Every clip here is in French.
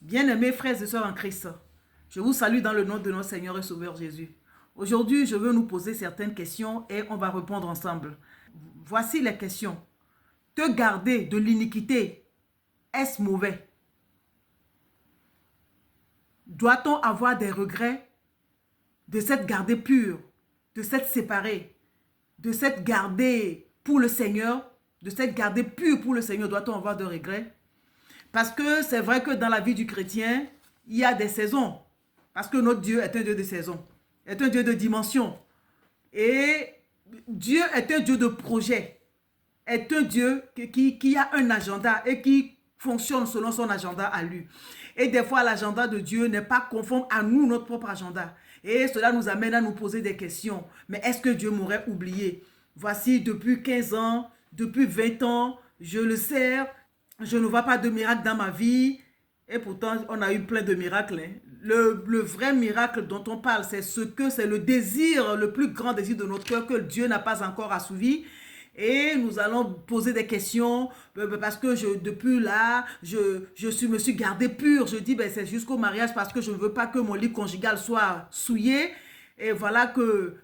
Bien-aimés frères et sœurs en Christ, je vous salue dans le nom de notre Seigneur et Sauveur Jésus. Aujourd'hui, je veux nous poser certaines questions et on va répondre ensemble. Voici les questions. Te garder de l'iniquité, est-ce mauvais? Doit-on avoir des regrets de s'être gardé pur, de s'être séparé, de s'être gardé pour le Seigneur, de s'être gardé pur pour le Seigneur? Doit-on avoir de regrets? Parce que c'est vrai que dans la vie du chrétien, il y a des saisons. Parce que notre Dieu est un Dieu de saison, est un Dieu de dimension. Et Dieu est un Dieu de projet, est un Dieu qui a un agenda et qui fonctionne selon son agenda à lui. Et des fois, l'agenda de Dieu n'est pas conforme à nous, notre propre agenda. Et cela nous amène à nous poser des questions. Mais est-ce que Dieu m'aurait oublié? Voici, depuis 15 ans, depuis 20 ans, je le sers, je ne vois pas de miracle dans ma vie. Et pourtant, on a eu plein de miracles. Hein. Le vrai miracle dont on parle, c'est le désir, le plus grand désir de notre cœur que Dieu n'a pas encore assouvi. Et nous allons poser des questions parce que depuis là, me suis gardé pur. Je dis, ben, c'est jusqu'au mariage parce que je ne veux pas que mon lit conjugal soit souillé. Et voilà que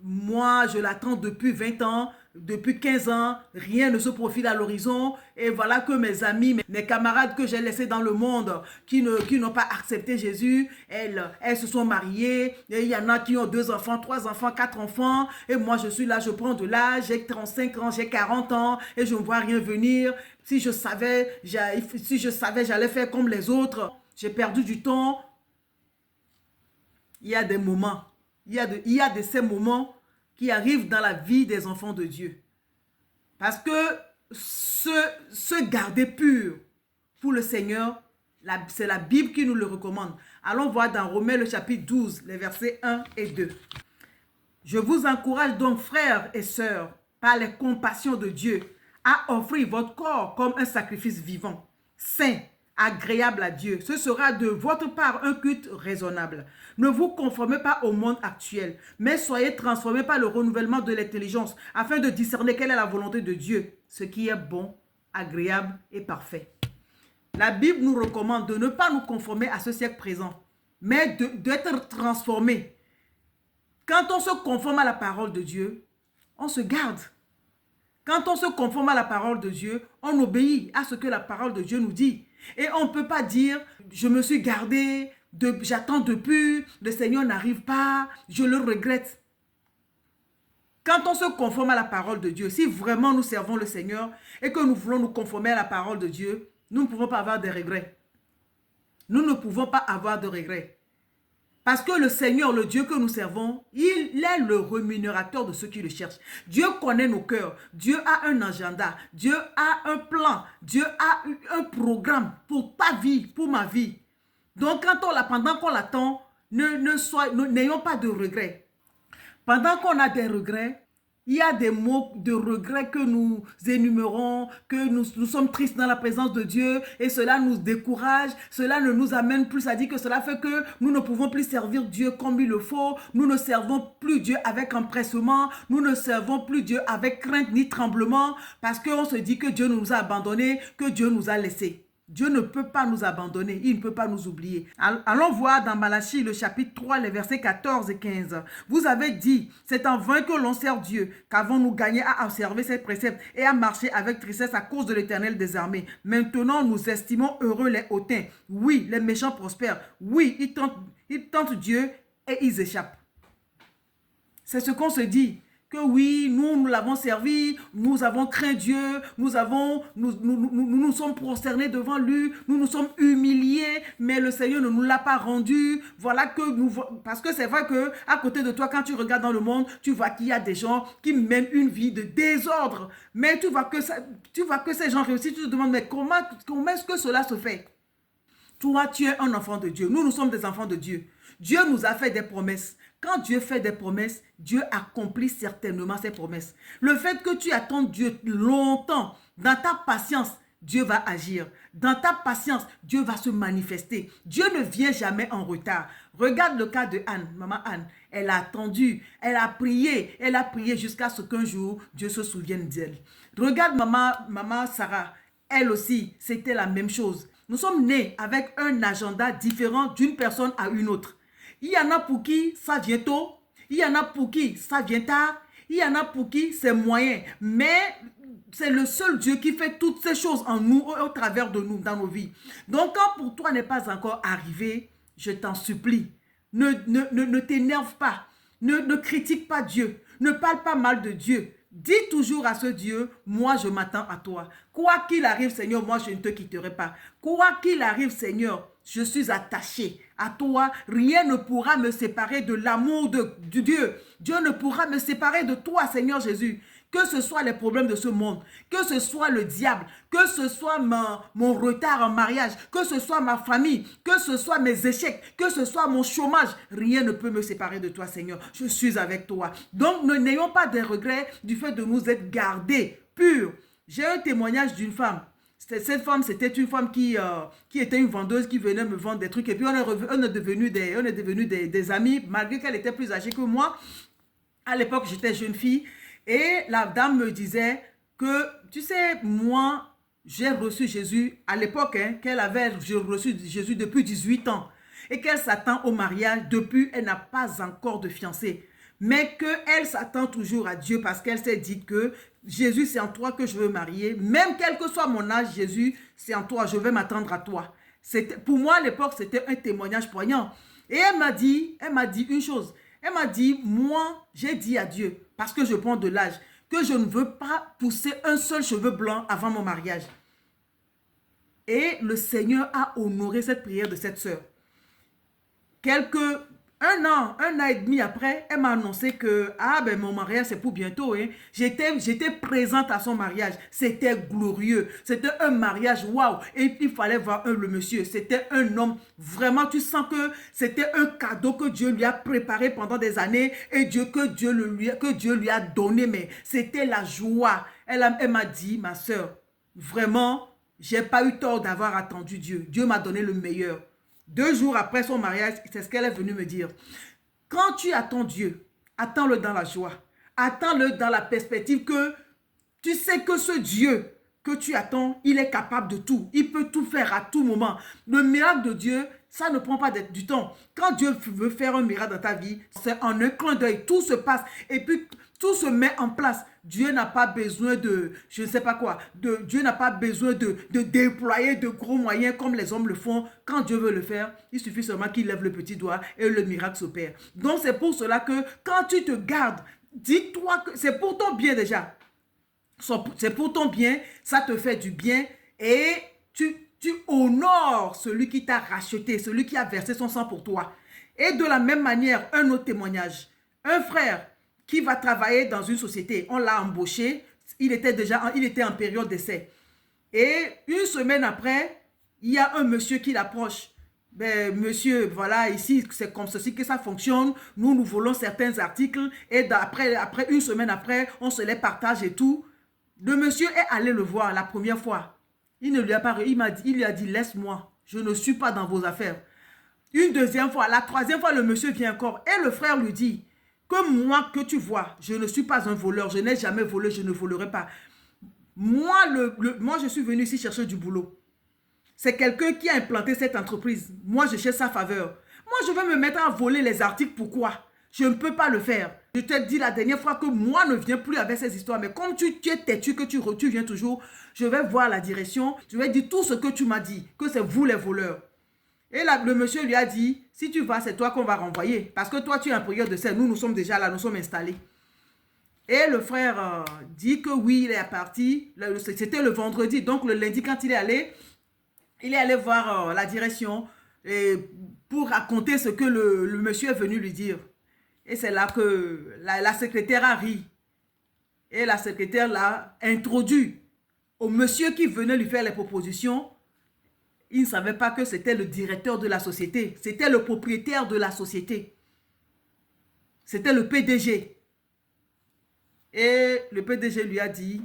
moi, je l'attends depuis 20 ans, depuis 15 ans, rien ne se profile à l'horizon. Et voilà que mes amis, mes camarades que j'ai laissés dans le monde, qui n'ont pas accepté Jésus, elles se sont mariées. Et il y en a qui ont 2 enfants, 3 enfants, 4 enfants. Et moi, je suis là, je prends de l'âge, j'ai 35 ans, j'ai 40 ans, et je ne vois rien venir. Si je savais, j'allais faire comme les autres. J'ai perdu du temps. Il y a des moments, il y a de ces moments qui arrivent dans la vie des enfants de Dieu. Parce que se garder pur pour le Seigneur, c'est la Bible qui nous le recommande. Allons voir dans Romains le chapitre 12, les versets 1 et 2. Je vous encourage donc, frères et sœurs, par les compassions de Dieu, à offrir votre corps comme un sacrifice vivant, saint, agréable à Dieu. Ce sera de votre part un culte raisonnable. Ne vous conformez pas au monde actuel, mais soyez transformés par le renouvellement de l'intelligence, afin de discerner quelle est la volonté de Dieu, ce qui est bon, agréable et parfait. La Bible nous recommande de ne pas nous conformer à ce siècle présent, mais d'être transformés. Quand on se conforme à la parole de Dieu, on se garde. Quand on se conforme à la parole de Dieu, on obéit à ce que la parole de Dieu nous dit. Et on ne peut pas dire, je me suis gardé, j'attends depuis, le Seigneur n'arrive pas, je le regrette. Quand on se conforme à la parole de Dieu, si vraiment nous servons le Seigneur et que nous voulons nous conformer à la parole de Dieu, nous ne pouvons pas avoir de regrets. Nous ne pouvons pas avoir de regrets. Parce que le Seigneur, le Dieu que nous servons, il est le rémunérateur de ceux qui le cherchent. Dieu connaît nos cœurs. Dieu a un agenda. Dieu a un plan. Dieu a un programme pour ta vie, pour ma vie. Donc, pendant qu'on l'attend, n'ayons pas de regrets. Pendant qu'on a des regrets, il y a des mots de regret que nous énumérons, que nous sommes tristes dans la présence de Dieu et cela nous décourage, cela ne nous amène plus, à dire que cela fait que nous ne pouvons plus servir Dieu comme il le faut, nous ne servons plus Dieu avec empressement, nous ne servons plus Dieu avec crainte ni tremblement parce qu'on se dit que Dieu nous a abandonnés, que Dieu nous a laissés. Dieu ne peut pas nous abandonner, il ne peut pas nous oublier. Allons voir dans Malachie le chapitre 3, les versets 14 et 15. Vous avez dit, c'est en vain que l'on sert Dieu, qu'avons-nous gagné à observer ses préceptes et à marcher avec tristesse à cause de l'Éternel des armées. Maintenant, nous estimons heureux les hautains. Oui, les méchants prospèrent. Oui, ils tentent Dieu et ils échappent. C'est ce qu'on se dit. Que oui, nous l'avons servi, nous avons craint Dieu, nous sommes prosternés devant lui, nous nous sommes humiliés, mais le Seigneur ne nous l'a pas rendu. Voilà parce que c'est vrai que à côté de toi, quand tu regardes dans le monde, tu vois qu'il y a des gens qui mènent une vie de désordre. Mais tu vois que ces gens réussissent, tu te demandes, mais comment est-ce que cela se fait? Toi, tu es un enfant de Dieu. Nous sommes des enfants de Dieu. Dieu nous a fait des promesses. Quand Dieu fait des promesses, Dieu accomplit certainement ses promesses. Le fait que tu attends Dieu longtemps, dans ta patience, Dieu va agir. Dans ta patience, Dieu va se manifester. Dieu ne vient jamais en retard. Regarde le cas de Anne, maman Anne. Elle a attendu, elle a prié jusqu'à ce qu'un jour, Dieu se souvienne d'elle. Regarde maman Sarah. Elle aussi, c'était la même chose. Nous sommes nés avec un agenda différent d'une personne à une autre. Il y en a pour qui ça vient tôt, il y en a pour qui ça vient tard, il y en a pour qui c'est moyen. Mais c'est le seul Dieu qui fait toutes ces choses en nous, au travers de nous, dans nos vies. Donc quand pour toi n'est pas encore arrivé, je t'en supplie, ne t'énerve pas, ne critique pas Dieu, ne parle pas mal de Dieu. Dis toujours à ce Dieu, moi je m'attends à toi. Quoi qu'il arrive, Seigneur, moi je ne te quitterai pas. Quoi qu'il arrive, Seigneur, je suis attaché à toi. Rien ne pourra me séparer de l'amour de Dieu. Dieu ne pourra me séparer de toi, Seigneur Jésus. Que ce soit les problèmes de ce monde, que ce soit le diable, que ce soit mon retard en mariage, que ce soit ma famille, que ce soit mes échecs, que ce soit mon chômage, rien ne peut me séparer de toi, Seigneur. Je suis avec toi. Donc, n'ayons pas de regrets du fait de nous être gardés purs. J'ai un témoignage d'une femme. Cette femme, c'était une femme qui était une vendeuse qui venait me vendre des trucs. Et puis, on est devenus des amis, malgré qu'elle était plus âgée que moi. À l'époque, j'étais jeune fille. Et la dame me disait que, tu sais, moi, j'ai reçu Jésus à l'époque, j'ai reçu Jésus depuis 18 ans. Et qu'elle s'attend au mariage depuis, elle n'a pas encore de fiancé. Mais qu'elle s'attend toujours à Dieu parce qu'elle s'est dit que Jésus, c'est en toi que je veux marier. Même quel que soit mon âge, Jésus, c'est en toi, je vais m'attendre à toi. Pour moi, à l'époque, c'était un témoignage poignant. Et elle m'a dit une chose. Elle m'a dit, moi, j'ai dit à Dieu, parce que je prends de l'âge, que je ne veux pas pousser un seul cheveu blanc avant mon mariage. Et le Seigneur a honoré cette prière de cette sœur. Un an et demi après, elle m'a annoncé que mon mariage c'est pour bientôt. Hein. J'étais présente à son mariage. C'était glorieux. C'était un mariage, waouh. Et il fallait voir le monsieur. C'était un homme, vraiment, tu sens que c'était un cadeau que Dieu lui a préparé pendant des années et que Dieu lui a donné. Mais c'était la joie. Elle m'a dit, ma soeur, vraiment, j'ai pas eu tort d'avoir attendu Dieu. Dieu m'a donné le meilleur. 2 jours après son mariage, c'est ce qu'elle est venue me dire. Quand tu attends Dieu, attends-le dans la joie. Attends-le dans la perspective que tu sais que ce Dieu que tu attends, il est capable de tout. Il peut tout faire à tout moment. Le miracle de Dieu, ça ne prend pas du temps. Quand Dieu veut faire un miracle dans ta vie, c'est en un clin d'œil. Tout se passe et puis tout se met en place. Dieu n'a pas besoin de, je ne sais pas quoi, Dieu n'a pas besoin de déployer de gros moyens comme les hommes le font. Quand Dieu veut le faire, il suffit seulement qu'il lève le petit doigt et le miracle s'opère. Donc c'est pour cela que quand tu te gardes, dis-toi que c'est pour ton bien déjà. C'est pour ton bien, ça te fait du bien et tu honores celui qui t'a racheté, celui qui a versé son sang pour toi. Et de la même manière, un autre témoignage. Un frère qui va travailler dans une société, on l'a embauché, il était en période d'essai. Et une semaine après, il y a un monsieur qui l'approche. Ben, monsieur, voilà, ici, c'est comme ceci que ça fonctionne. Nous volons certains articles et après une semaine après, on se les partage et tout. Le monsieur est allé le voir la première fois. Il ne lui a pas, il lui a dit, laisse-moi, je ne suis pas dans vos affaires. Une deuxième fois, la troisième fois, le monsieur vient encore et le frère lui dit que moi que tu vois, je ne suis pas un voleur, je n'ai jamais volé, je ne volerai pas. Moi, je suis venu ici chercher du boulot. C'est quelqu'un qui a implanté cette entreprise. Moi, je cherche sa faveur. Moi, je vais me mettre à voler les articles. Pourquoi? Je ne peux pas le faire. Je t'ai dit la dernière fois que moi ne viens plus avec ces histoires. Mais comme tu es têtu, que tu viens toujours, je vais voir la direction. Je vais dire tout ce que tu m'as dit, que c'est vous les voleurs. Et là, le monsieur lui a dit, si tu vas, c'est toi qu'on va renvoyer. Parce que toi, tu es en période de serre. Nous sommes déjà là, nous sommes installés. Et le frère dit que oui, il est parti. C'était le vendredi. Donc, le lundi, quand il est allé voir la direction pour raconter ce que le monsieur est venu lui dire. Et c'est là que la secrétaire a ri. Et la secrétaire l'a introduit au monsieur qui venait lui faire les propositions. Il ne savait pas que c'était le directeur de la société. C'était le propriétaire de la société. C'était le PDG. Et le PDG lui a dit,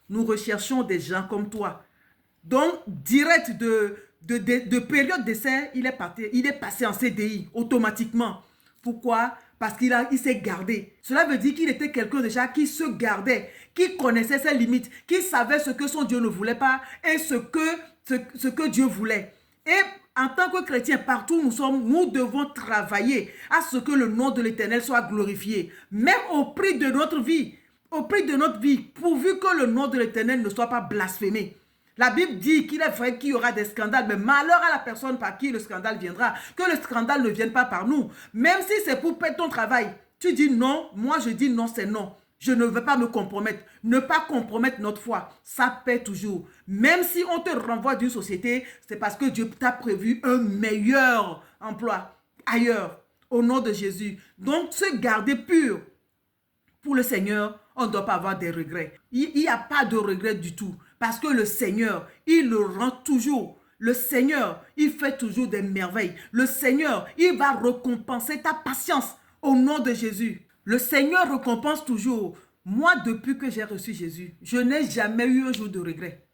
nous recherchons des gens comme toi. Donc, direct de période d'essai, il est passé en CDI automatiquement. Pourquoi? parce il s'est gardé. Cela veut dire qu'il était quelqu'un déjà qui se gardait, qui connaissait ses limites, qui savait ce que son Dieu ne voulait pas et ce que Dieu voulait. Et en tant que chrétiens, partout où nous sommes, nous devons travailler à ce que le nom de l'Éternel soit glorifié, même au prix de notre vie. Au prix de notre vie, pourvu que le nom de l'Éternel ne soit pas blasphémé. La Bible dit qu'il est vrai qu'il y aura des scandales, mais malheur à la personne par qui le scandale viendra. Que le scandale ne vienne pas par nous. Même si c'est pour perdre ton travail, tu dis non, moi je dis non, c'est non. Je ne veux pas me compromettre. Ne pas compromettre notre foi, ça paie toujours. Même si on te renvoie d'une société, c'est parce que Dieu t'a prévu un meilleur emploi ailleurs, au nom de Jésus. Donc, se garder pur pour le Seigneur, on ne doit pas avoir des regrets. Il n'y a pas de regrets du tout. Parce que le Seigneur, il le rend toujours. Le Seigneur, il fait toujours des merveilles. Le Seigneur, il va récompenser ta patience au nom de Jésus. Le Seigneur récompense toujours. Moi, depuis que j'ai reçu Jésus, je n'ai jamais eu un jour de regret.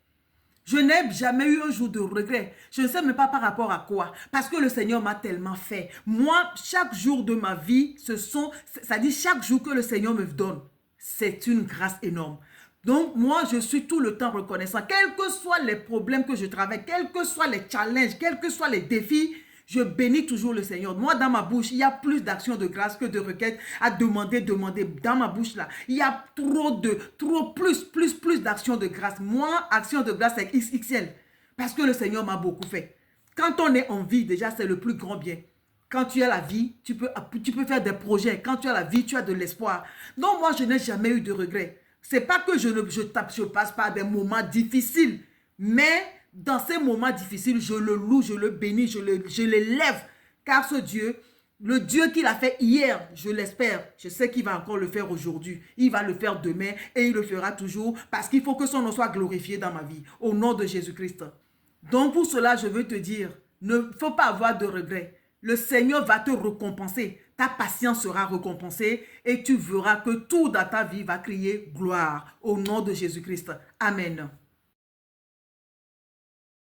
Je n'ai jamais eu un jour de regret. Je ne sais même pas par rapport à quoi. Parce que le Seigneur m'a tellement fait. Moi, chaque jour de ma vie, c'est-à-dire chaque jour que le Seigneur me donne, c'est une grâce énorme. Donc, moi, je suis tout le temps reconnaissant. Quels que soient les problèmes que je travaille, quels que soient les challenges, quels que soient les défis, je bénis toujours le Seigneur. Moi, dans ma bouche, il y a plus d'actions de grâce que de requêtes à demander. Dans ma bouche, là, il y a plus d'actions de grâce. Moi, action de grâce, c'est XXL. Parce que le Seigneur m'a beaucoup fait. Quand on est en vie, déjà, c'est le plus grand bien. Quand tu as la vie, tu peux faire des projets. Quand tu as la vie, tu as de l'espoir. Donc, moi, je n'ai jamais eu de regrets. C'est pas que je passe par des moments difficiles, mais dans ces moments difficiles, je le loue, je le bénis, je l'élève. Car ce Dieu, le Dieu qu'il a fait hier, je l'espère, je sais qu'il va encore le faire aujourd'hui. Il va le faire demain et il le fera toujours parce qu'il faut que son nom soit glorifié dans ma vie, au nom de Jésus-Christ. Donc pour cela, je veux te dire, ne faut pas avoir de regrets. Le Seigneur va te récompenser. Ta patience sera récompensée et tu verras que tout dans ta vie va crier gloire au nom de Jésus-Christ. Amen.